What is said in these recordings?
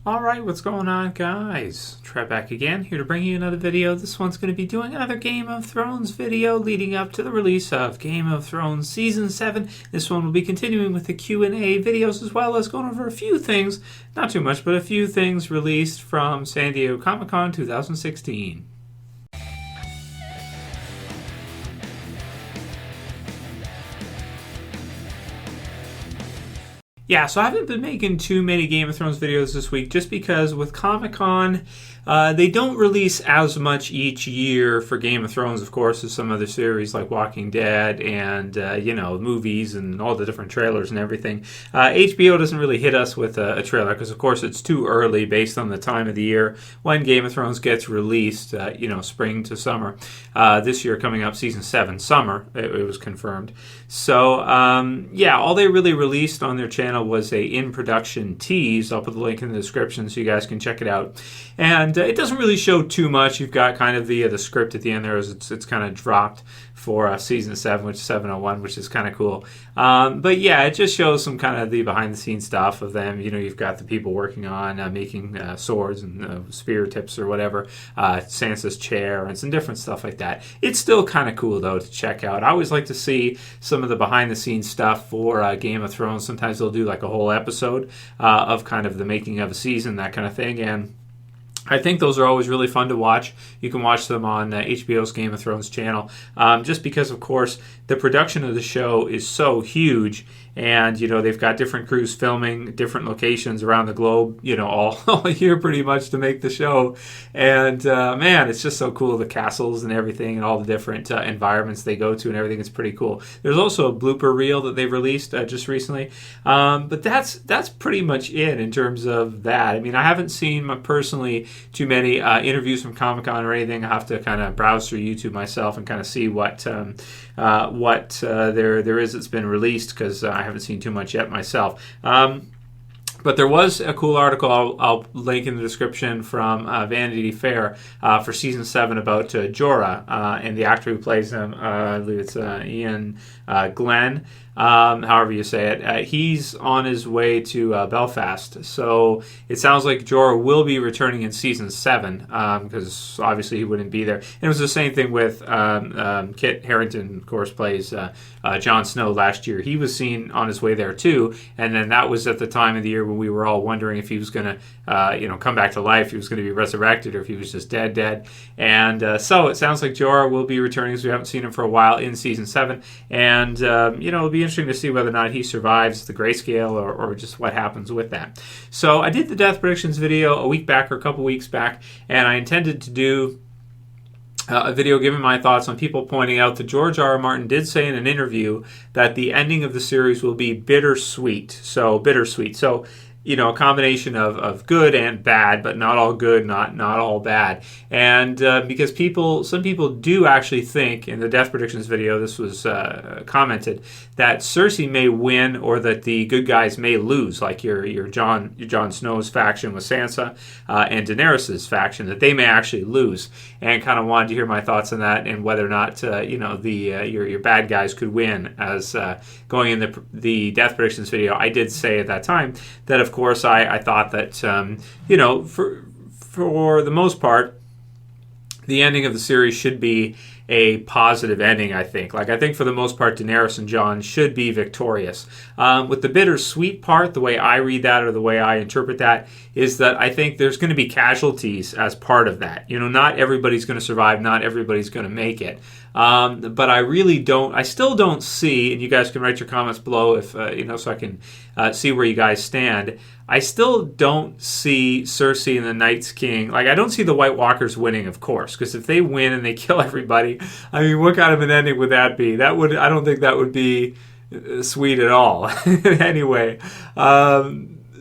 Alright, what's going on, guys? Trev back again, here to bring you another video. This one's going to be doing another Game of Thrones video leading up to the release of Game of Thrones Season 7. This one will be continuing with the Q&A videos as well as going over a few things, not too much, but a few things released from San Diego Comic-Con 2016. Yeah, so I haven't been making too many Game of Thrones videos this week just because with Comic-Con, they don't release as much each year for Game of Thrones, of course, as some other series like Walking Dead and, movies and all the different trailers and everything. HBO doesn't really hit us with a trailer because, of course, it's too early based on the time of the year when Game of Thrones gets released, spring to summer. This year coming up, Season 7, summer, it was confirmed. So, all they really released on their channel was a in-production tease. I'll put the link in the description so you guys can check it out. And it doesn't really show too much. You've got kind of the script at the end there. It's kind of dropped for Season 7, which is 701, which is kind of cool. It just shows some kind of the behind-the-scenes stuff of them. You've got the people working on making swords and spear tips or whatever, Sansa's chair, and some different stuff like that. It's still kind of cool, though, to check out. I always like to see some of the behind-the-scenes stuff for Game of Thrones. Sometimes they'll do like a whole episode of kind of the making of a season, that kind of thing, and I think those are always really fun to watch. You can watch them on HBO's Game of Thrones channel, just because, of course, the production of the show is so huge, and they've got different crews filming different locations around the globe, all year pretty much to make the show. And man, it's just so cool, the castles and everything, and all the different environments they go to and everything. It's pretty cool. There's also a blooper reel that they've released just recently, but that's pretty much it in terms of that. I mean, I haven't seen personally too many interviews from Comic-Con or anything. I have to kind of browse through YouTube myself and kind of see what there is that's been released, because I haven't seen too much yet myself. But there was a cool article I'll link in the description from Vanity Fair for Season 7 about Jorah and the actor who plays him. I believe it's Ian Glenn, however you say it. He's on his way to Belfast. So it sounds like Jorah will be returning in Season 7 because obviously he wouldn't be there. And it was the same thing with Kit Harington, of course, plays Jon Snow last year. He was seen on his way there too. And then that was at the time of the year when we were all wondering if he was going to come back to life, if he was going to be resurrected, or if he was just dead. And so it sounds like Jorah will be returning, because we haven't seen him for a while in Season 7. And, it'll be interesting to see whether or not he survives the grayscale or just what happens with that. So I did the death predictions video a week back or a couple weeks back, and I intended to do a video giving my thoughts on people pointing out that George R.R. Martin did say in an interview that the ending of the series will be bittersweet. So, bittersweet. So, a combination of good and bad, but not all good, not all bad. And because some people do actually think, in the Death Predictions video, this was commented, that Cersei may win or that the good guys may lose, like your Jon Snow's faction with Sansa and Daenerys' faction, that they may actually lose. And kind of wanted to hear my thoughts on that and whether or not, your bad guys could win. As going in the Death Predictions video, I did say at that time that, of course, I thought that, for the most part, the ending of the series should be a positive ending, I think. I think for the most part, Daenerys and Jon should be victorious. With the bittersweet part, the way I read that or the way I interpret that is that I think there's going to be casualties as part of that. Not everybody's going to survive, not everybody's going to make it. But I still don't see, and you guys can write your comments below if, so I can see where you guys stand. I still don't see Cersei and the Night's King. I don't see the White Walkers winning, of course, because if they win and they kill everybody, I mean, what kind of an ending would that be? I don't think that would be sweet at all. Anyway,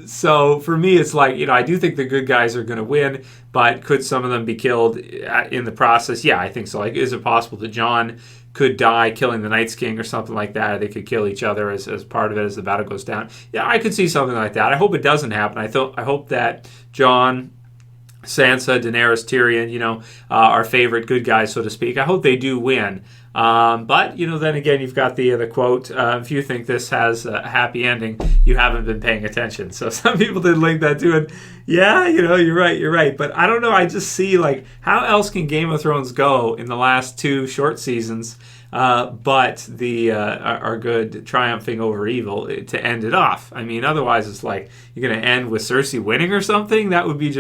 so for me, it's I do think the good guys are going to win, but could some of them be killed in the process? Yeah, I think so. Is it possible that Jon could die killing the Night's King or something like that, or they could kill each other as part of it as the battle goes down? Yeah, I could see something like that. I hope it doesn't happen. I hope that Jon, Sansa, Daenerys, Tyrion, our favorite good guys, so to speak, I hope they do win. But, then again, you've got the quote, if you think this has a happy ending, you haven't been paying attention. So some people did link that to it. Yeah, you're right. But I don't know. I just see, how else can Game of Thrones go in the last 2 short seasons, but the are good triumphing over evil to end it off? I mean, otherwise it's like you're going to end with Cersei winning or something. That would be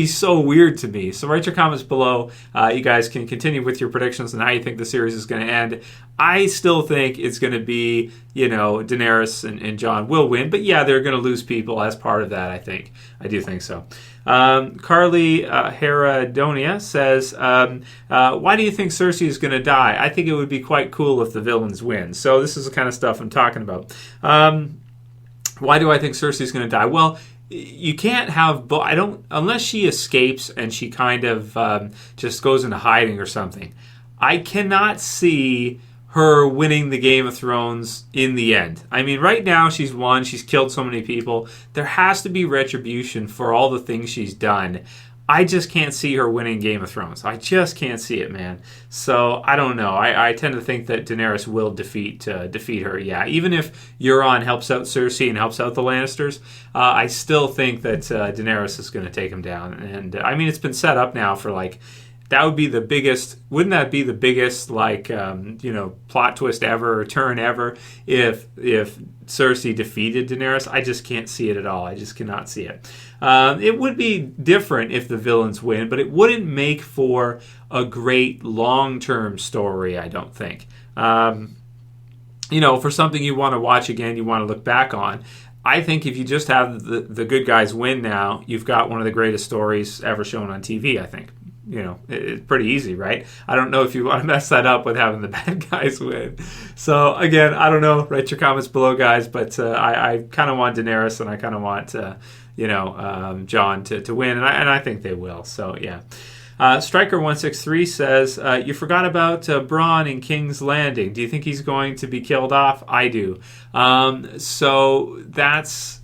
so weird to me. So write your comments below. You guys can continue with your predictions on how you think the series is going to end. I still think it's going to be, Daenerys and Jon will win. But yeah, they're going to lose people as part of that, I think. I do think so. Karlie Haradonia says, why do you think Cersei is going to die? I think it would be quite cool if the villains win. So this is the kind of stuff I'm talking about. Why do I think Cersei is going to die? Well, you can't have unless she escapes and she kind of just goes into hiding or something. I cannot see her winning the Game of Thrones in the end. I mean, right now she's won. She's killed so many people. There has to be retribution for all the things she's done. I just can't see her winning Game of Thrones. I just can't see it, man. So I don't know. I tend to think that Daenerys will defeat her. Yeah, even if Euron helps out Cersei and helps out the Lannisters, I still think that Daenerys is going to take him down. And I mean, it's been set up now for that would be the biggest. Wouldn't that be the biggest plot twist ever or turn ever if Cersei defeated Daenerys? I just can't see it at all. I just cannot see it. It would be different if the villains win, but it wouldn't make for a great long-term story, I don't think. For something you want to watch again, you want to look back on, I think if you just have the good guys win now, you've got one of the greatest stories ever shown on TV, I think. It's pretty easy, right? I don't know if you want to mess that up with having the bad guys win. So, again, I don't know. Write your comments below, guys. But I kind of want Daenerys and I kind of want, Jon to win. And I think they will. So, yeah. Striker163 says, you forgot about Bronn in King's Landing. Do you think he's going to be killed off? I do. So that's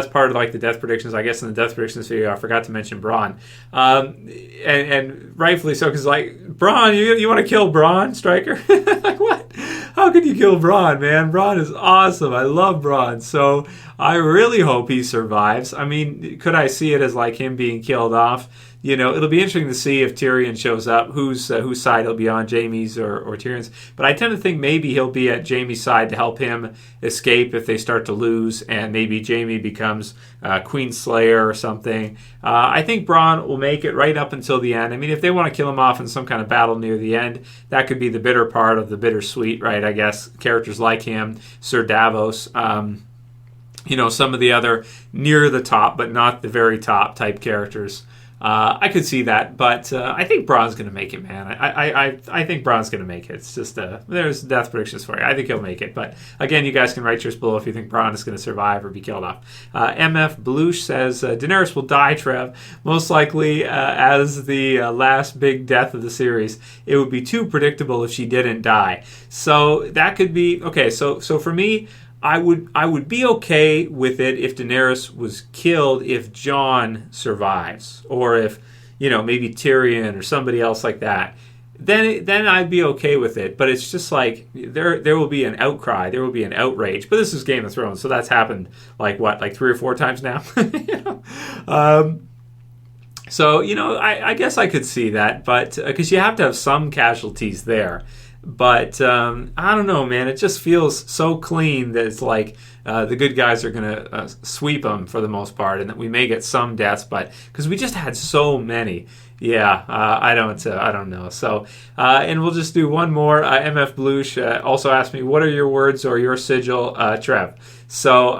part of the death predictions. I guess in the death predictions video, I forgot to mention Bronn, and rightfully so, because Bronn, you want to kill Bronn, Striker? What? How could you kill Bronn, man? Bronn is awesome. I love Bronn, so I really hope he survives. I mean, could I see it as him being killed off? It'll be interesting to see if Tyrion shows up, whose side he'll be on, Jaime's or Tyrion's. But I tend to think maybe he'll be at Jaime's side to help him escape if they start to lose, and maybe Jaime becomes Queen Slayer or something. I think Bronn will make it right up until the end. I mean, if they want to kill him off in some kind of battle near the end, that could be the bitter part of the bittersweet, right? I guess characters like him, Sir Davos, some of the other near the top but not the very top type characters. I could see that, but I think Bronn's going to make it, man. I think Bronn's going to make it. It's just there's death predictions for you. I think he'll make it, but again, you guys can write yours below if you think Bronn is going to survive or be killed off. MFBloosh says Daenerys will die, Trev, most likely as the last big death of the series. It would be too predictable if she didn't die. So that could be okay. So for me, I would be okay with it if Daenerys was killed if Jon survives, or if maybe Tyrion or somebody else like that. Then I'd be okay with it. But it's just there will be an outcry, there will be an outrage. But this is Game of Thrones, so that's happened 3 or 4 times now. So I guess I could see that, but because you have to have some casualties there. But I don't know, man. It just feels so clean that it's the good guys are going to sweep them for the most part, and that we may get some deaths, but because we just had so many. Yeah, I don't know. So, and we'll just do one more. MFBloosh also asked me, what are your words or your sigil, Trev? So,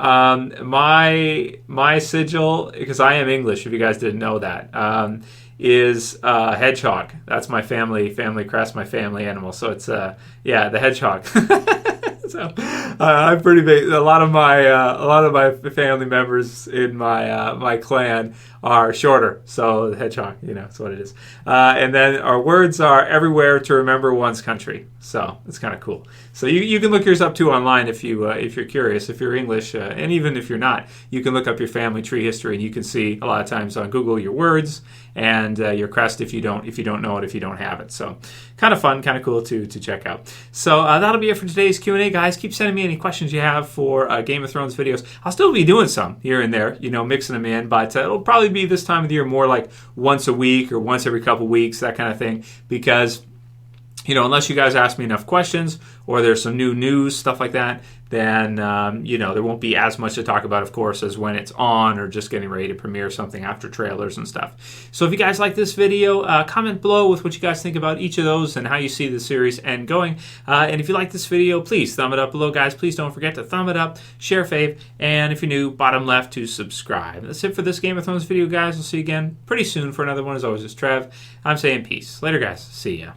my sigil, because I am English, if you guys didn't know that, is hedgehog. That's my family crest, my family animal. So it's the hedgehog. So I'm pretty big. A lot of my family members in my clan are shorter. So the hedgehog, that's what it is. And then our words are everywhere to remember one's country. So it's kind of cool. So you can look yours up too online if you're curious. If you're English, and even if you're not, you can look up your family tree history, and you can see a lot of times on Google your words and your crest if you don't know it, if you don't have it. So kind of fun, kind of cool to check out. So that'll be it for today's Q&A, guys. Keep sending me any questions you have for Game of Thrones videos. I'll still be doing some here and there, mixing them in, but it'll probably be this time of the year more like once a week or once every couple weeks, that kind of thing, because unless you guys ask me enough questions or there's some new news, stuff like that, then, there won't be as much to talk about, of course, as when it's on or just getting ready to premiere something after trailers and stuff. So if you guys like this video, comment below with what you guys think about each of those and how you see the series end going. And if you like this video, please thumb it up below, guys. Please don't forget to thumb it up, share, fave, and if you're new, bottom left to subscribe. That's it for this Game of Thrones video, guys. We'll see you again pretty soon for another one. As always, it's Trev. I'm saying peace. Later, guys. See ya.